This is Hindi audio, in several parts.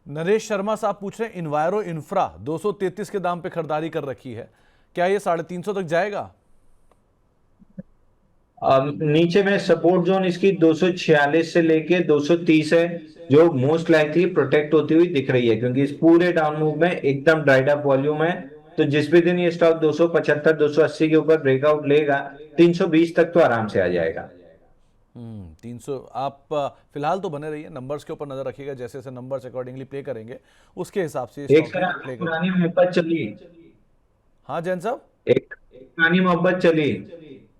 नरेश शर्मा साहब पूछ रहे हैं इन्वायरो इंफ्रा 233 के दाम पे खरीदारी कर रखी है, क्या ये 350 तक जाएगा? नीचे में सपोर्ट जोन इसकी 246 से लेके 230 है, जो मोस्ट लाइकली प्रोटेक्ट होती हुई दिख रही है, क्योंकि इस पूरे डाउन मूव में एकदम ड्राइड अप वॉल्यूम है। तो जिस भी दिन ये स्टॉक 275 280 के ऊपर ब्रेकआउट लेगा, 320 तक तो आराम से आ जाएगा। 300। आप फिलहाल तो बने रहिए, नंबर्स के ऊपर नजर रखिएगा, जैसे जैसे नंबर्स अकॉर्डिंगली प्ले करेंगे उसके हिसाब से एक स्टॉक सर में आपकी प्ले करें। पुरानी मोहब्बत चली, हाँ जैन साहब। एक पुरानी मोहब्बत चली।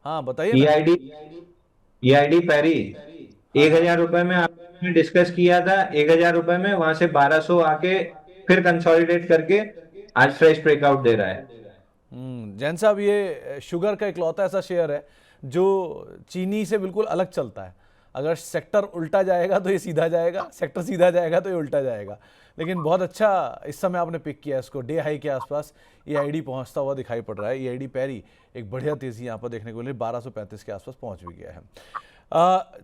हाँ बताइए ना। ईआईडी ईआईडी पैरी हाँ एक हाँ। हजार रुपए में आपने डिस्कस किया था, 1000 रुपए में, वहां से 1200 आके फिर कंसोलिडेट करके आज फ्रेश ब्रेकआउट दे रहा है। जैन साहब, ये शुगर का इकलौता ऐसा शेयर है जो चीनी से बिल्कुल अलग चलता है। अगर सेक्टर उल्टा जाएगा तो ये सीधा जाएगा, सेक्टर सीधा जाएगा तो ये उल्टा जाएगा। लेकिन बहुत अच्छा इस समय आपने पिक किया इसको, डे हाई के आसपास ईआईडी पहुंचता हुआ दिखाई पड़ रहा है। ईआईडी पैरी एक बढ़िया तेजी यहाँ पर देखने को मिली, 1235 के आसपास पहुंच भी गया है।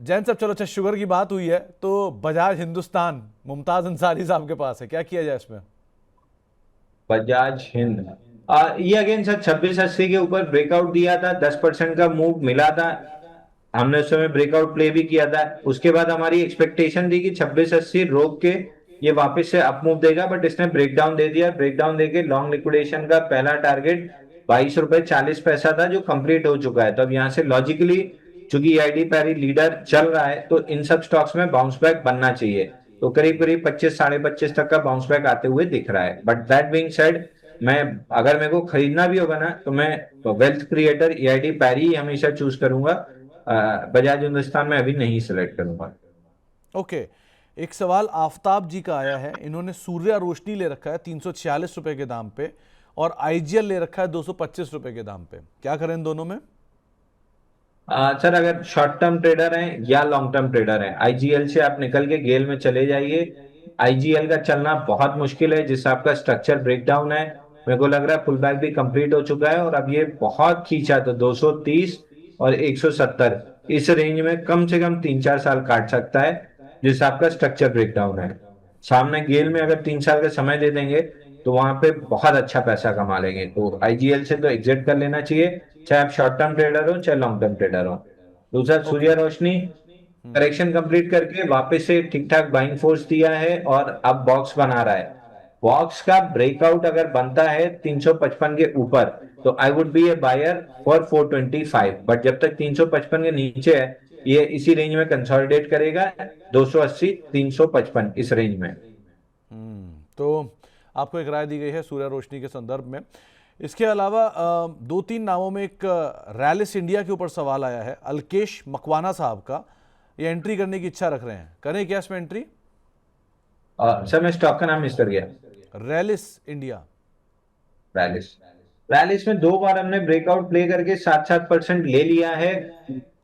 जैन साहब चलो, अच्छा शुगर की बात हुई है तो बजाज हिंदुस्तान मुमताज अंसारी साहब के पास है, क्या किया जाए इसमें? बजाज हिंद, ये अगेन सर 2680 के ऊपर ब्रेकआउट दिया था, 10% का मूव मिला था। हमने उस समय ब्रेकआउट प्ले भी किया था। उसके बाद हमारी एक्सपेक्टेशन थी कि 2680 रोक के ये वापस से अप मूव देगा, बट इसने ब्रेकडाउन दे दिया। ब्रेकडाउन देके लॉन्ग लिक्विडेशन का पहला टारगेट 22 रुपए 40 पैसा था, जो कंप्लीट हो चुका है। तो अब यहाँ से लॉजिकली, चूंकि ईआईडी पैरी लीडर चल रहा है, तो इन सब स्टॉक्स में बाउंस बैक बनना चाहिए। तो करीब करीब 25 25.5 तक का बाउंस बैक आते हुए दिख रहा है। बट दैट बीइंग सेड, मैं, अगर मेरे को खरीदना भी होगा ना, तो मैं वेल्थ क्रिएटर ईआईडी पैरी ही हमेशा चूज करूंगा। बजाज हिंदुस्तान में अभी नहीं सिलेक्ट करूंगा। ओके। एक सवाल आफ्ताब जी का आया है, इन्होंने सूर्या रोशनी ले रखा है 346 रुपए के दाम पे, और आईजीएल ले रखा है 225 रुपए के दाम पे, क्या करें इन दोनों में? सर, अगर शॉर्ट टर्म ट्रेडर हैं या लॉन्ग टर्म ट्रेडर हैं, आईजीएल से आप निकल के गेल में चले जाइए। आईजीएल का चलना बहुत मुश्किल है, जिससे आपका स्ट्रक्चर ब्रेकडाउन है। मेरे को लग रहा है पुल बैक भी कंप्लीट हो चुका है, और अब ये बहुत खींचा तो 230 और 170 इस रेंज में कम से कम 3 4 साल काट सकता है, जिससे आपका स्ट्रक्चर ब्रेकडाउन है। सामने गेल में अगर 3 साल का समय दे देंगे, तो वहां पे बहुत अच्छा पैसा कमा लेंगे। तो आईजीएल से तो एग्जिट कर लेना चाहिए, चाहे आप शॉर्ट टर्म ट्रेडर हो चाहे लॉन्ग टर्म ट्रेडर हो। दूसरा, ओके। सूर्य रोशनी करेक्शन कंप्लीट करके वापस से ठीक ठाक बाइंग फोर्स दिया है, और अब बॉक्स बना रहा है। बॉक्स का ब्रेकआउट अगर बनता है 355 के ऊपर, तो I would be a buyer for 425। But जब तक 355 के नीचे है, ये इसी रेंज में कंसोलिडेट करेगा, 280 355 इस रेंज में। तो आपको एक राय दी गई है सूर्या रोशनी के संदर्भ में। इसके अलावा दो तीन नामों में एक रैलिस इंडिया के ऊपर सवाल आया है, अलकेश मकवाना साहब का। ये एंट्री करने की इच्छा रख रहे हैं, करें क्या इसमें एंट्री? सर, मैं स्टॉक का नाम मिस कर गया। रैलिस इंडिया। रैलिस रैलिस में 2 बार हमने ब्रेकआउट प्ले करके 7-7% ले लिया है।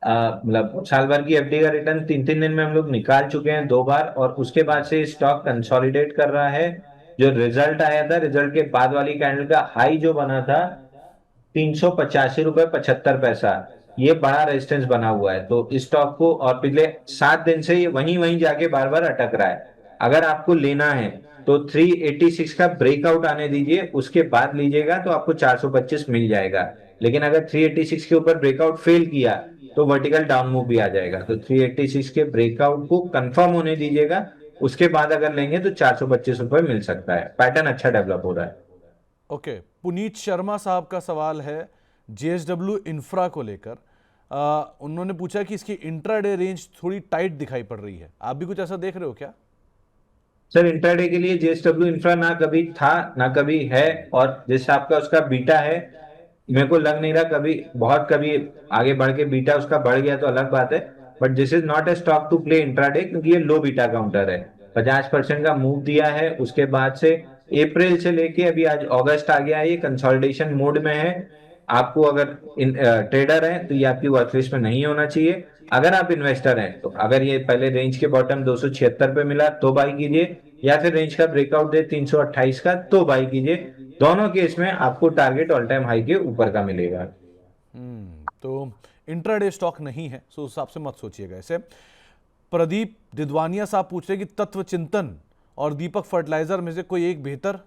मतलब साल भर की एफडी का रिटर्न 3 3 दिन में हम लोग निकाल चुके हैं 2 बार, और उसके बाद से स्टॉक कंसोलिडेट कर रहा है। जो रिजल्ट आया था, रिजल्ट के बाद वाली कैंडल का हाई जो बना था 385 रुपए 75 पैसा, ये बड़ा रेजिस्टेंस बना हुआ है। तो इस स्टॉक को, और पिछले 7 दिन से ये वहीं वहीं जाके बार बार अटक रहा है। अगर आपको लेना है तो 386 का ब्रेकआउट आने दीजिए, उसके बाद लीजिएगा, तो आपको 425 मिल जाएगा। लेकिन अगर 386 के ऊपर ब्रेकआउट फेल किया, तो वर्टिकल डाउन मूव भी आ जाएगा। तो 386 के ब्रेकआउट को कंफर्म होने दीजिएगा, उसके बाद अगर लेंगे तो 425 रुपए मिल सकता है। पैटर्न अच्छा डेवलप हो रहा है। ओके। पुनीत शर्मा साहब का सवाल है जेएसडब्ल्यू इंफ्रा को लेकर। उन्होंने पूछा कि इसकी इंट्राडे रेंज थोड़ी टाइट दिखाई पड़ रही है, आप भी कुछ ऐसा देख रहे हो क्या? सर, इंट्राडे के लिए जेएसडब्ल्यू इंफ्रा ना कभी था ना कभी है, और जिस आपका उसका बीटा है, मेरे को लग नहीं रहा कभी, बहुत कभी आगे बढ़ के बीटा उसका बढ़ गया तो अलग बात है। But this is not a stock to play intraday, क्योंकि ये लो बीटा काउंटर है। 50% का मूव दिया है, उसके बाद से अप्रैल से लेके अभी आज अगस्त आ गया है, ये कंसोलिडेशन मोड में है। आपको अगर ट्रेडर है तो ये आपकी वॉच लिस्ट में नहीं होना चाहिए। अगर आप इन्वेस्टर हैं, तो अगर ये पहले रेंज के बॉटम 276 पे मिला तो बाई कीजिए, या फिर रेंज का ब्रेकआउट दे 328 का तो बाई कीजिए। दोनों केस में आपको टारगेट ऑल टाइम हाई के ऊपर का मिलेगा। तो इंट्राडे स्टॉक नहीं है, सो उस हिसाब से मत सोचिएगा इसे। प्रदीप दिदवानिया साहब पूछ रहे कि तत्व चिंतन और दीपक फर्टिलाइजर में से कोई एक बेहतर?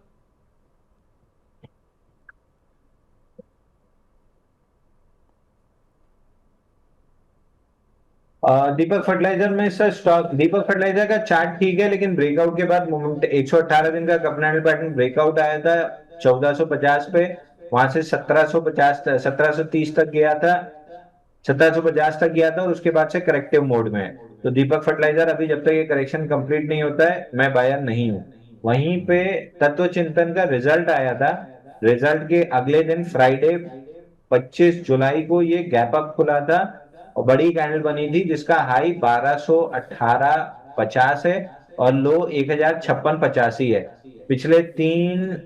दीपक फर्टिलाइजर में सर स्टॉक, दीपक फर्टिलाइजर का चार्ट ठीक है, लेकिन ब्रेकआउट के बाद मोमेंट 118 दिन का कपनाइल पैटर्न ब्रेकआउट आया था 1450 पे, वहां से 1750 1730 तक गया था, 1750 तक गया था, और उसके बाद से करेक्टिव मोड में है। तो दीपक फर्टिलाइजर अभी जब तक ये करेक्शन कंप्लीट नहीं होता है, मैं बायर नहीं हूं। वहीं पे तत्व चिंतन का रिजल्ट आया था, रिजल्ट के अगले दिन फ्राइडे 25 जुलाई को ये गैप अप खुला था और बड़ी कैंडल बनी थी, जिसका हाई 1218.50 है और लो 1056.85 है। पिछले 3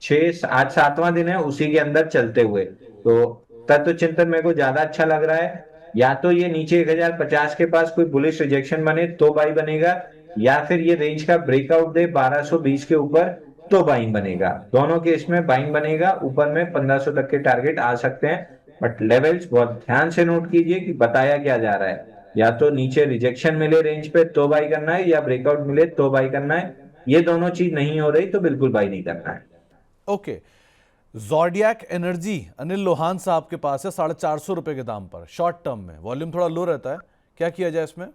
6 8 7वां दिन है उसी के अंदर चलते हुए। तो तत्व चिंतन मेरे को ज्यादा अच्छा लग रहा है। या तो ये नीचे 1050 के पास कोई बुलिश रिजेक्शन बने तो बाई बनेगा, या फिर ये रेंज का ब्रेकआउट दे 1220 के ऊपर तो बाइंग बनेगा। दोनों केस में बाइंग बनेगा, ऊपर में 1500 तक के टारगेट आ सकते हैं। बट लेवल्स बहुत ध्यान से नोट कीजिए कि बताया क्या जा रहा है। या तो नीचे रिजेक्शन मिले रेंज पे तो बाई करना है, या ब्रेकआउट मिले तो बाई करना है। ये दोनों चीज नहीं हो रही तो बिल्कुल बाई नहीं करना है। ओके, जॉर्डियक एनर्जी अनिल लोहान साहब के पास है 450 रुपए के दाम पर, शॉर्ट टर्म में वॉल्यूम थोड़ा लो रहता है, क्या किया जाए इसमें?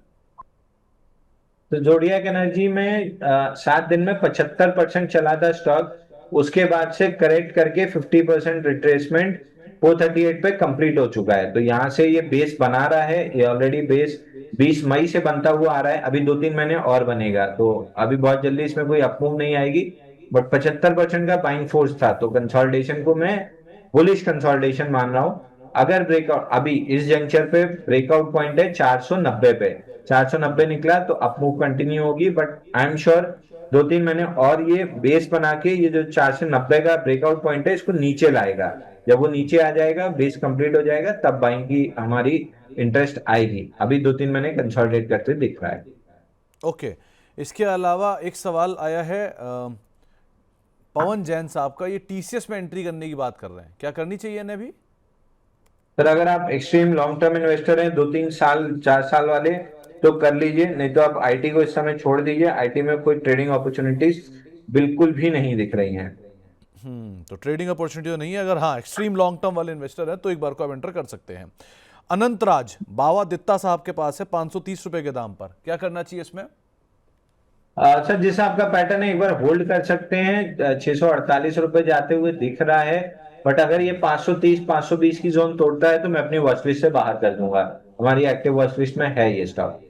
तो जोडियाक एनर्जी में 7 दिन में 75% चला था स्टॉक, उसके बाद से करेक्ट करके 50% रिट्रेसमेंट 438 पे कंप्लीट हो चुका है। तो यहाँ से ये बेस बना रहा है, ये ऑलरेडी बेस 20 मई से बनता हुआ आ रहा है, अभी 2 3 महीने और बनेगा। तो अभी बहुत जल्दी इसमें कोई अपमूव नहीं आएगी, बट 75% का बाइंग फोर्स था, तो कंसोलिडेशन को मैं बुलिश कंसोलिडेशन मान रहा हूँ। अगर ब्रेकआउट अभी इस जंक्चर पे ब्रेकआउट पॉइंट है 490 पे, 490 निकला तो अपमूव कंटिन्यू होगी, बट आई एम श्योर 2 3 महीने और ये बेस बना के ये जो 490 का ब्रेकआउट पॉइंट है इसको नीचे लाएगा। जब वो नीचे आ जाएगा, बेस कंप्लीट हो जाएगा, तब बाइंग की हमारी इंटरेस्ट आएगी। अभी 2 3 महीने कंसोलिडेट करते दिख रहा है। ओके, इसके अलावा एक सवाल आया है पवन जैन साहब का, ये टीसीएस में एंट्री करने की बात कर रहे हैं, क्या करनी चाहिए इन्हें भी? सर अगर आप एक्सट्रीम लॉन्ग टर्म इन्वेस्टर हैं, 2 3 साल 4 साल वाले, तो कर लीजिए, नहीं तो आप आईटी को इस समय छोड़ दीजिए। आईटी में कोई ट्रेडिंग अपॉर्चुनिटीज बिल्कुल भी नहीं दिख रही हैं। तो ट्रेडिंग अपॉर्चुनिटी तो नहीं है, अगर हाँ एक्सट्रीम लॉन्ग टर्म वाले इन्वेस्टर हैं तो एक बार को आप एंटर कर सकते हैं। अनंत राज बावा दित्ता साहब के पास है 530 रुपए के दाम पर, क्या करना चाहिए इसमें? सर जिस आपका पैटर्न है एक बार होल्ड कर सकते हैं, 648 रुपए जाते हुए दिख रहा है। बट अगर ये 530 520 की जोन तोड़ता है तो मैं अपनी वॉच लिस्ट से बाहर कर दूंगा। हमारी एक्टिव वॉच लिस्ट में है ये स्टॉक।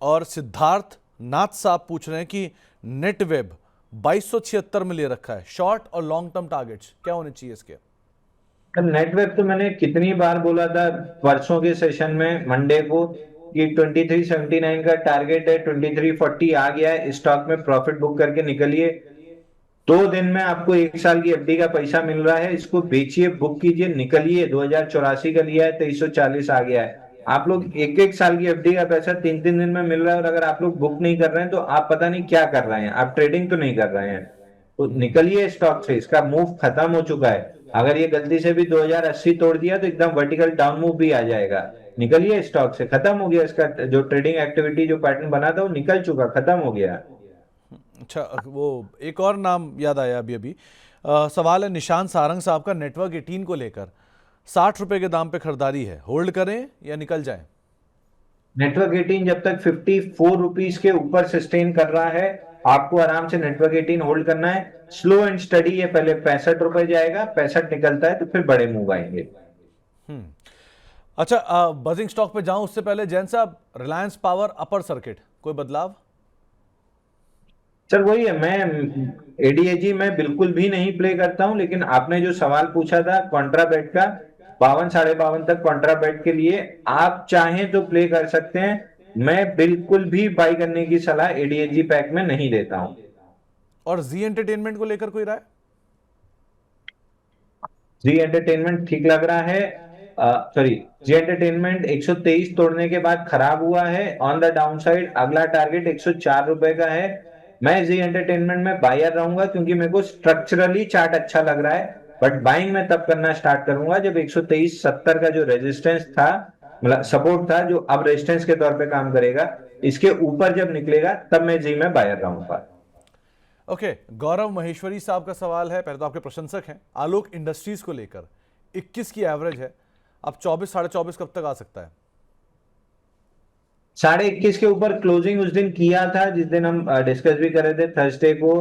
और सिद्धार्थ नाथ साहब पूछ रहे हैं कि नेटवेब 2276 में ले रखा है, शॉर्ट और लॉन्ग टर्म टारगेट्स क्या होने चाहिए इसके? नेटवर्क तो मैंने कितनी बार बोला था परसों के सेशन में मंडे को कि 2379 का टारगेट है, 2340 आ गया है, स्टॉक में प्रॉफिट बुक करके निकलिए। 2 दिन में आपको 1 साल की एफडी का पैसा मिल रहा है, इसको बेचिए, बुक कीजिए, निकलिए। 2084 का लिया है, 2340 आ गया है। आप लोग 1 1 साल की एफडी का पैसा 3 3 दिन में मिल रहा है, और अगर आप लोग बुक नहीं कर रहे हैं तो आप पता नहीं क्या कर रहे हैं, आप ट्रेडिंग तो नहीं कर रहे हैं। तो निकलिए स्टॉक से, इसका मूव खत्म हो चुका है। अगर ये गलती से भी 2080 तोड़ दिया तो एकदम वर्टिकल डाउन मूव भी आ जाएगा। निकलिए स्टॉक से, खत्म हो गया इसका जो ट्रेडिंग एक्टिविटी, जो पैटर्न बना था वो निकल चुका, खत्म हो गया। अच्छा, वो एक और नाम याद आया अभी अभी। सवाल है निशान सारंग साहब का नेटवर्क 18 को लेकर, 60 रुपए के दाम पे खरीदारी है, होल्ड करें या निकल जाएं? नेटवर्क 18 जब तक 54 रुपीज के ऊपर सस्टेन कर रहा है, आपको आराम से नेटवर्क 18 होल्ड करना है। स्लो एंड स्टडी, ये पहले 65 रुपए जाएगा, 65 निकलता है तो फिर बड़े मूव आएंगे। अच्छा, बजिंग स्टॉक पे जाऊं उससे पहले जैन साहब, रिलायंस पावर अपर सर्किट कोई बदलाव? सर वही है, मैं एडीएजी में बिल्कुल भी नहीं प्ले करता हूं, लेकिन आपने जो सवाल पूछा था कॉन्ट्रा बेट का, 52 52.5 तक कॉन्ट्रा बेट के लिए आप चाहें तो प्ले कर सकते हैं। मैं बिल्कुल भी बाई करने की सलाह एडीएजी पैक में नहीं देता हूं। और जी एंटरटेनमेंट को लेकर कोई राय? जी एंटरटेनमेंट ठीक लग रहा है, सॉरी, जी एंटरटेनमेंट 123 तोड़ने के बाद खराब हुआ है ऑन द डाउन साइड। अगला टारगेट 104 रुपए का है। मैं जी एंटरटेनमेंट में बायर रहूंगा क्योंकि मेरे को स्ट्रक्चरली चार्ट अच्छा लग रहा है। बट बाइंग में तब करना स्टार्ट करूंगा जब 123.70 का जो रेजिस्टेंस था, मतलब सपोर्ट था, जो अब रेजिस्टेंस के तौर पे काम करेगा, इसके ऊपर जब निकलेगा तब मैं जी में बायर रहूंगा। ओके, गौरव महेश्वरी साहब का सवाल है, पहले तो आपके प्रशंसक हैं, आलोक इंडस्ट्रीज को लेकर 21 की एवरेज है, अब 24 साढ़े 24 कब तक आ सकता है? 21.5 के ऊपर क्लोजिंग उस दिन किया था, जिस दिन हम डिस्कस भी कर रहे थे थर्सडे को।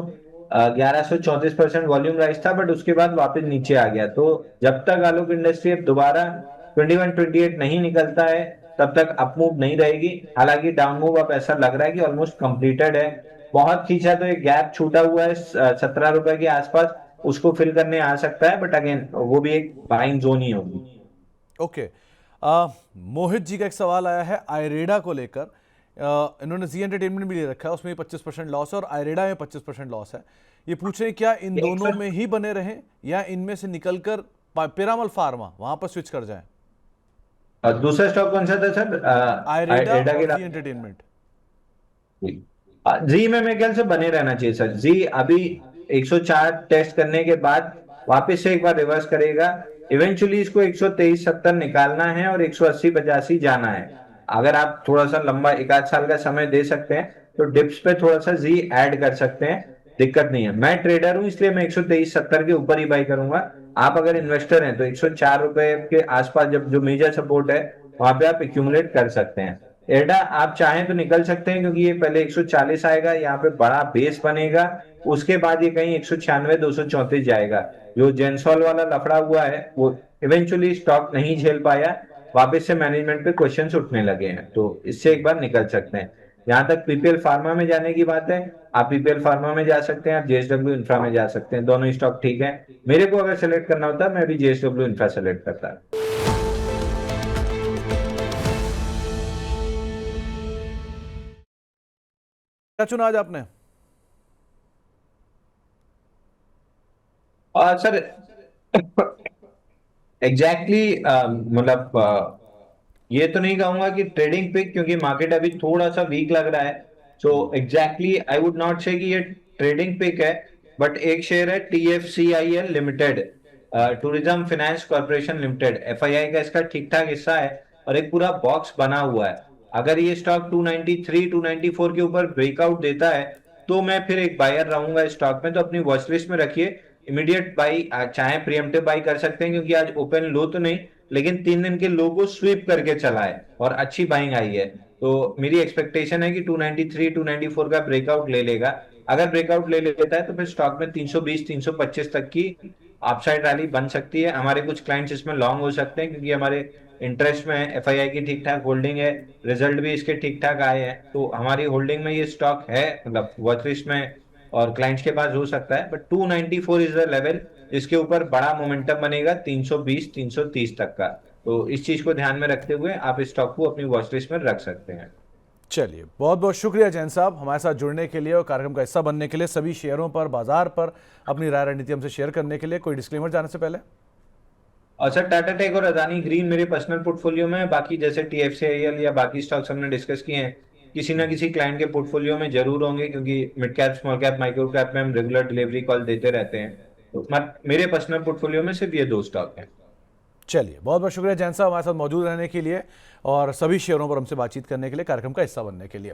1134% वॉल्यूम राइज था, बट उसके बाद वापस नीचे आ गया। तो जब तक आलोक इंडस्ट्री अब दोबारा 21-28 नहीं निकलता है, तब तक अप मूव नहीं रहेगी। हालांकि डाउन मूव अब ऐसा लग रहा है कि ऑलमोस्ट कंप्लीटेड है। बहुत खींचा तो एक गैप छूटा हुआ है 17 रुपए के आसपास, उसको फिल करने आ सकता है, बट अगेन वो भी एक बाइंग जोन ही होगी। ओके, मोहित जी का एक सवाल आया है आयरेडा को लेकर। इन्होंने जी एंटरटेनमेंट भी ले रखा है, उसमें 25% लॉस है और आयरेडा में 25% लॉस है। ये पूछ रहे हैं क्या इन दोनों में ही बने रहें या इनमें से निकलकर पिरामल फार्मा वहां पर स्विच कर जाएं? दूसरा स्टॉक कौन सा था सर? आयरेडा एडा के और जी एंटरटेनमेंट। जी में मेरे ख्याल से बने रहना चाहिए सर। जी अभी 104 टेस्ट करने के बाद वापस से एक बार रिवर्स करेगा। इवेंचुअली इसको 123-70 निकालना है और 180-85 जाना है। अगर आप थोड़ा सा लंबा एक आध साल का समय दे सकते हैं तो डिप्स पे थोड़ा सा जी ऐड कर सकते हैं, दिक्कत नहीं है। मैं ट्रेडर हूं, इसलिए मैं 123-70 के ऊपर ही बाई करूंगा। आप अगर इन्वेस्टर हैं तो 104 रुपए के आसपास जब जो मेजर सपोर्ट है वहां पे आप एक्यूमुलेट कर सकते हैं। एडा आप चाहें तो निकल सकते हैं, क्योंकि ये पहले 140 आएगा, यहाँ पे बड़ा बेस बनेगा, उसके बाद ये कहीं 196-234 जाएगा। जो जेंसॉल वाला लफड़ा हुआ है वो इवेंचुअली स्टॉक नहीं झेल पाया, वापस से मैनेजमेंट पे क्वेश्चंस उठने लगे हैं, तो इससे एक बार निकल सकते हैं। जहां तक पीपीएल फार्मा में जाने की बात है, आप पीपीएल फार्मा में जा सकते हैं, आप जेएसडब्ल्यू इंफ्रा में जा सकते हैं, दोनों स्टॉक ठीक है। मेरे को अगर सेलेक्ट करना होता मैं भी जेएसडब्ल्यू इंफ्रा सेलेक्ट करता। क्या चुना आज आपने? और सर एग्जैक्टली मतलब ये तो नहीं कहूंगा कि ट्रेडिंग पिक, क्योंकि मार्केट अभी थोड़ा सा वीक लग रहा है। So exactly I would not से कि ये ट्रेडिंग पिक है, बट एक शेयर है TFCIL limited, tourism finance corporation limited, FII का इसका ठीक ठाक हिस्सा है और एक पूरा बॉक्स बना हुआ है। अगर ये स्टॉक 293-294 के ऊपर ब्रेकआउट देता है तो मैं फिर एक बायर रहूंगा इस स्टॉक में, तो अपनी वॉच लिस्ट में रखिए। इमीडिएट बाई चाहे प्रीएम्प्टिव बाई कर सकते हैं, क्योंकि आज ओपन लो तो नहीं, लेकिन 3 दिन के लो को स्वीप करके चला है और अच्छी बाइंग आई है। तो मेरी एक्सपेक्टेशन है कि 293-294 का ब्रेकआउट ले लेगा। अगर ब्रेकआउट ले लेता है तो फिर स्टॉक में 320-325 तक की अपसाइड रैली बन सकती है। हमारे कुछ क्लाइंट्स इसमें लॉन्ग हो सकते हैं, क्योंकि हमारे इंटरेस्ट में FII की ठीक ठाक होल्डिंग है, रिजल्ट भी इसके ठीक ठाक आए हैं, तो हमारी होल्डिंग में ये स्टॉक है, मतलब वॉच लिस्ट में और क्लाइंट्स के पास हो सकता है। बट 294 इज द लेवल जिसके ऊपर बड़ा मोमेंटम बनेगा 320-330 तक का। तो इस चीज को ध्यान में रखते हुए आप इस स्टॉक को अपनी वॉच लिस्ट में रख सकते हैं। चलिए, बहुत बहुत शुक्रिया जैन साहब हमारे साथ जुड़ने के लिए और कार्यक्रम का हिस्सा बनने के लिए, सभी शेयरों पर, बाजार पर अपनी राय रणनीति हमसे शेयर करने के लिए। कोई डिस्क्लेमर जाने से पहले? और सर टाटा टेक और अदानी ग्रीन मेरे पर्सनल पोर्टफोलियो में है। बाकी जैसे TFCIL या बाकी स्टॉक्स हमने डिस्कस किए हैं, किसी ना किसी क्लाइंट के पोर्टफोलियो में जरूर होंगे, क्योंकि mid cap, small cap, micro cap में हम रेगुलर डिलीवरी कॉल देते रहते हैं। तो मेरे पर्सनल पोर्टफोलियो में सिर्फ ये 2 स्टॉक हैं। चलिए, बहुत बहुत शुक्रिया जैन साहब हमारे साथ मौजूद रहने के लिए और सभी शेयरों पर हमसे बातचीत करने के लिए, कार्यक्रम का हिस्सा बनने के लिए।